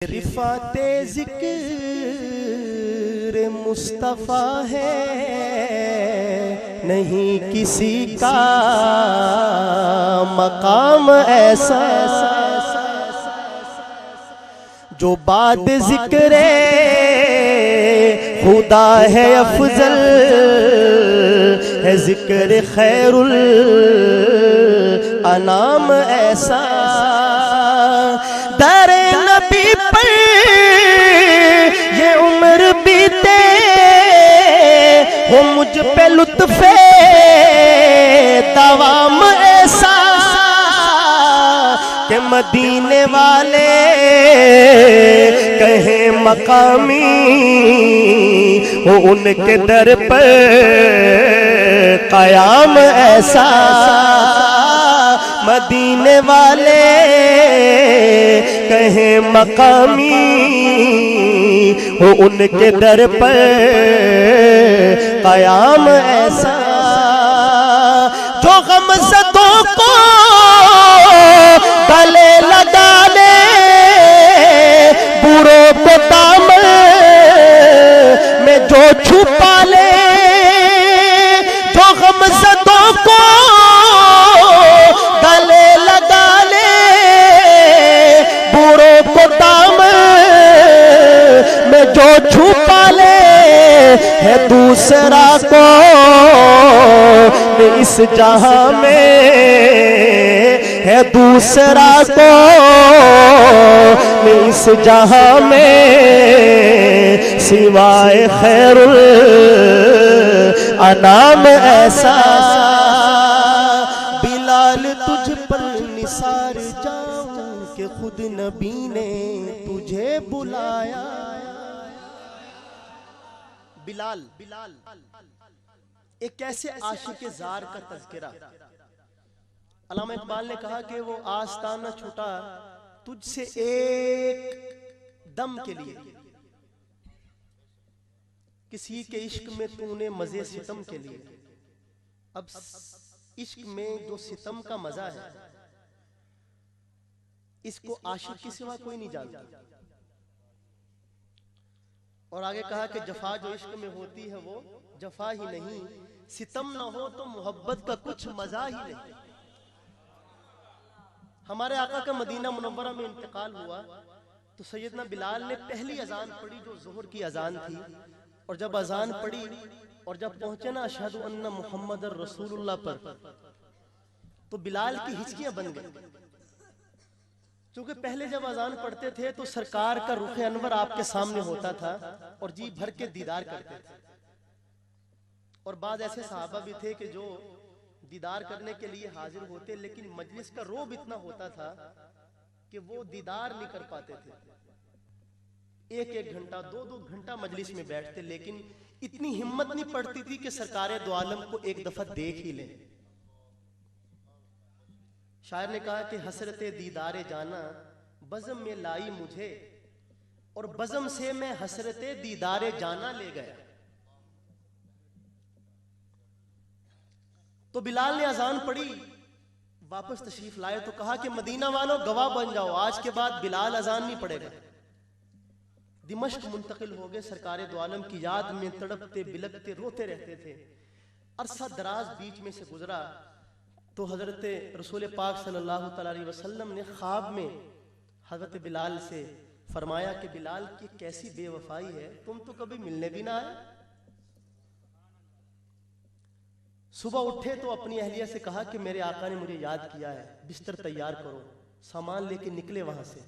रिफ़ाते ज़िक्र मुस्तफ़ा है, नहीं किसी का मकाम ऐसा जो बाद ज़िक्र खुदा है अफजल है, ज़िक्र खैरुल अनाम ऐसा। दर नबी पर ये उम्र बीते हो, मुझ पे लुत्फ़े दवाम ऐसा कि मदीने वाले कहें मकामी हो, उनके दर पर क़याम ऐसा। मदीने वाले कहें मकामी हो, उनके दर पर क़याम ऐसा। जो गमज़दों को गले लगा ले, बुरों को दामन में जो छुपा ले, जो गमज़दों को गले लगा ले, बुरों को दामन में जो छुपा ले, है दूसरा को इस जहां में, है दूसरा को इस जहां में सिवाय खैरुल अनाम ऐसा। बिलाल तुझ पर निसार जाऊं कि खुद नबी ने तुझे बुलाया। बिलाल एक कैसे आशिक ज़ार का तज़किरा। अल्लामा इकबाल ने कहा कि वो आस्ताना छूटा तुझसे एक दम के लिए, किसी के इश्क में तूने मजे सितम के लिए। अब इश्क में जो सितम का मजा है, इसको आशिक के सिवा कोई नहीं जानता। और आगे कहा कि जफा जो इश्क में होती है वो जफा ही नहीं, सितम ना हो तो मोहब्बत का कुछ मजा ही नहीं। हमारे आका का मदीना मुनव्वरा में इंतकाल हुआ तो सैयदना बिलाल ने पहली अजान पढ़ी जो ज़ोहर की अजान थी। और जब अजान पढ़ी और जब पहुंचे ना अशहदु अन्ना मुहम्मदर रसूलुल्लाह पर, तो बिलाल की हिचकियां बन गई। क्योंकि पहले जब अजान पढ़ते थे तो सरकार का रुख अनवर आपके सामने होता था और जी भर के दीदार करते थे। और बाद ऐसे सहाबा भी थे कि जो दीदार करने के लिए हाजिर होते, लेकिन मजलिस का रोब इतना होता था कि वो दीदार नहीं कर पाते थे। एक एक घंटा दो दो घंटा मजलिस में बैठते, लेकिन इतनी हिम्मत नहीं पड़ती थी कि सरकारे दो आलम को एक दफा देख ही लें। शायर ने कहा कि हसरते दीदारे जाना बज़म में लाई मुझे, और बज़म से मैं हसरते दीदारे जाना ले गया। तो बिलाल ने अजान पढ़ी, वापस तशरीफ लाए तो कहा कि मदीना वालों गवाह बन जाओ, आज के बाद बिलाल अजान नहीं पड़ेगा। दिमश्क मुंतकिल हो गए, सरकारे दो आलम की याद में तड़पते बिलकते रोते रहते थे। अरसा दराज बीच में से गुजरा तो हजरत रसूल पाक सल्लल्लाहु अलैहि वसल्लम ने ख्वाब में हजरत बिलाल से फरमाया कि बिलाल की कैसी बेवफाई है, तुम तो कभी मिलने भी ना आए। सुबह उठे तो अपनी अहलिया से कहा कि मेरे आका ने मुझे याद किया है, बिस्तर तैयार करो। सामान लेके निकले वहां से,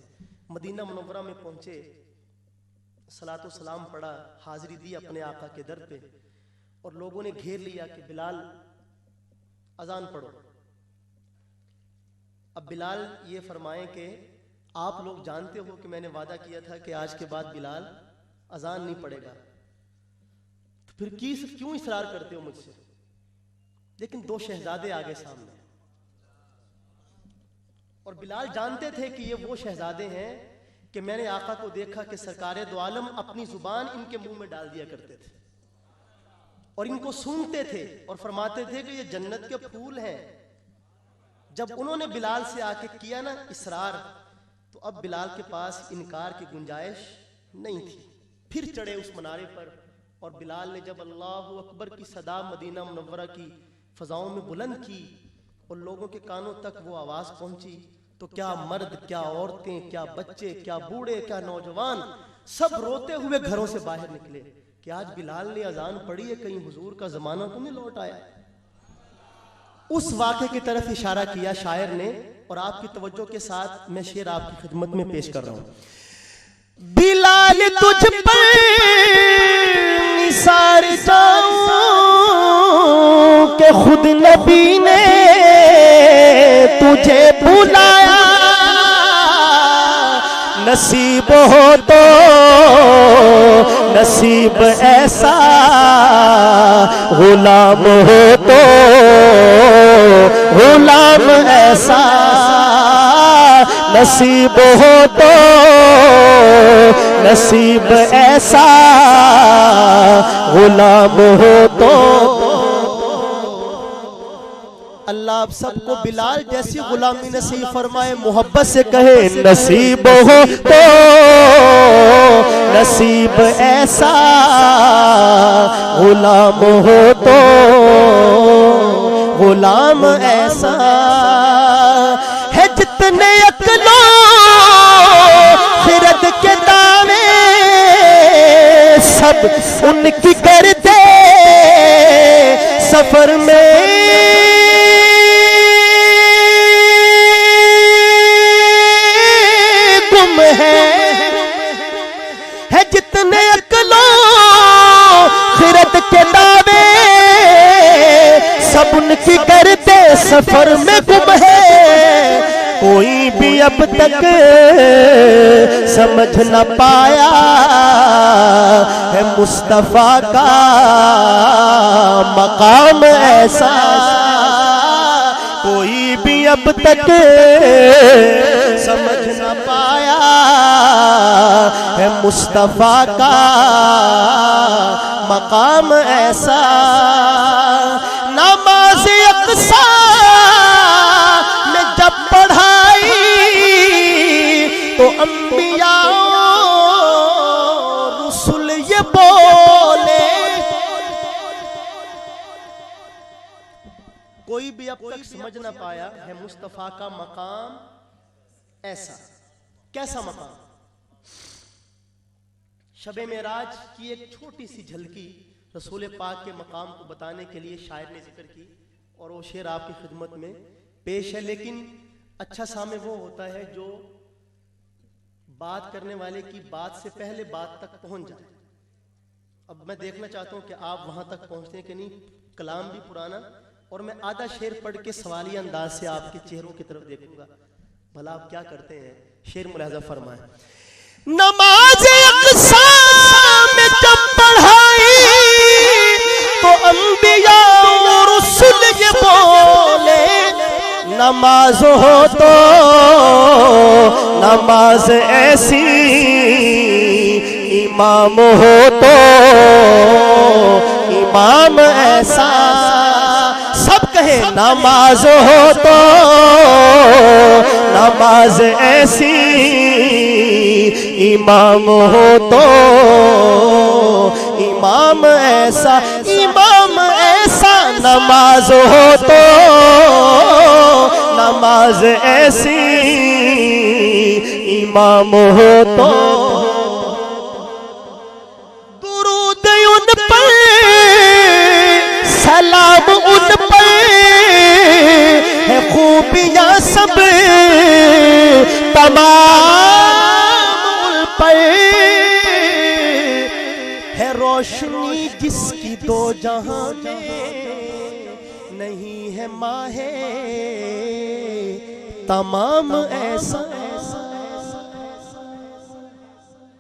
मदीना मुनव्वरा में पहुंचे, सलातो सलाम पढ़ा, हाजिरी दी अपने आका के दर पे, और लोगों ने घेर लिया कि बिलाल अजान पढ़ो। अब बिलाल ये फरमाएं कि आप लोग जानते हो कि मैंने वादा किया था कि आज के बाद बिलाल अजान नहीं पढ़ेगा, तो फिर क्यों इसरार करते हो मुझसे। लेकिन दो शहजादे आ गए सामने, और बिलाल जानते थे कि ये वो शहजादे हैं कि मैंने आका को देखा कि सरकारे दो आलम अपनी जुबान इनके मुंह में डाल दिया करते थे और इनको सूंघते थे और फरमाते थे कि ये जन्नत के फूल हैं। जब उन्होंने बिलाल से आके किया ना इसरार, तो अब बिलाल के पास इनकार की गुंजाइश नहीं थी। फिर चढ़े उस मनारे पर और बिलाल ने जब अल्लाहु अकबर की सदा मदीना मुनव्वरा की फ़ज़ाओं में बुलंद की और लोगों के कानों तक वो आवाज़ पहुंची, तो क्या मर्द, क्या औरतें, क्या बच्चे, क्या बूढ़े, क्या नौजवान, सब रोते हुए घरों से बाहर निकले कि आज बिलाल ने अजान पढ़ी है, कहीं हुजूर का ज़माना तो नहीं लौट आया। उस वाक़े की तरफ इशारा किया शायर ने और आपकी तवज्जो के साथ मैं शेर आपकी खिदमत में पेश कर रहा हूं। बिलाल तुझ पर निसार जाऊं कि खुद नबी ने तुझे बुलाया, नसीब हो तो नसीब ऐसा, गुलाम हो तो गुलाम ऐसा, नसीब हो तो नसीब ऐसा, गुलाम हो तो। अल्लाह आप सबको बिलाल जैसी गुलामी नसीब फरमाए, मोहब्बत से कहे नसीब हो तो नसीब ऐसा, गुलाम हो तो गुलाम ऐसा। है जितने अक्लो खिरद के दावे सब उनकी कर दे सफर में, गुम है जितने अक्लो खिरद के दावे सब उनकी करते सफर में गुम है। कोई भी अब तक समझ न पाया है मुस्तफा का मकाम ऐसा, कोई भी अब तक समझ न पाया है मुस्तफा का मकाम ऐसा। नमाज अक़सा में जब पढ़ाई तो अंबिया रसूल ये बोले, कोई भी अब तक समझ ना पाया है मुस्तफा का मकाम ऐसा। कैसा मकाम? शबे मेराज की एक छोटी सी झलकी रसूल पाक के मकाम को बताने के लिए शायर ने जिक्र की और वो शेर आपकी खिदमत में पेश है। लेकिन अच्छा सामे वो होता है जो बात करने वाले की बात से पहले बात तक पहुंच जाए। अब मैं देखना चाहता हूं कि आप वहां तक पहुंचते हैं कि नहीं। कलाम भी पुराना और मैं आधा शेर पढ़ के सवालिया अंदाज से आपके चेहरों की तरफ देखूंगा, भला आप क्या करते हैं। शेर मुलाहजा फरमाए। नमाज अक़सा में जब पढ़ाई तो अंबिया और रसूल ये बोले, नमाज हो तो नमाज ऐसी, इमाम हो तो इमाम ऐसा। सब कहे नमाज हो तो नमाज ऐसी, इमाम हो तो इमाम ऐसा, इमाम ऐसा। नमाज हो तो नमाज ऐसी, इमाम हो तो। दुरूद उन पर सलाम उन पर है, खूबियां सब तमाम उन पर है, रोशनी जिसकी दो जहां में नहीं है माहे तमाम ऐसा।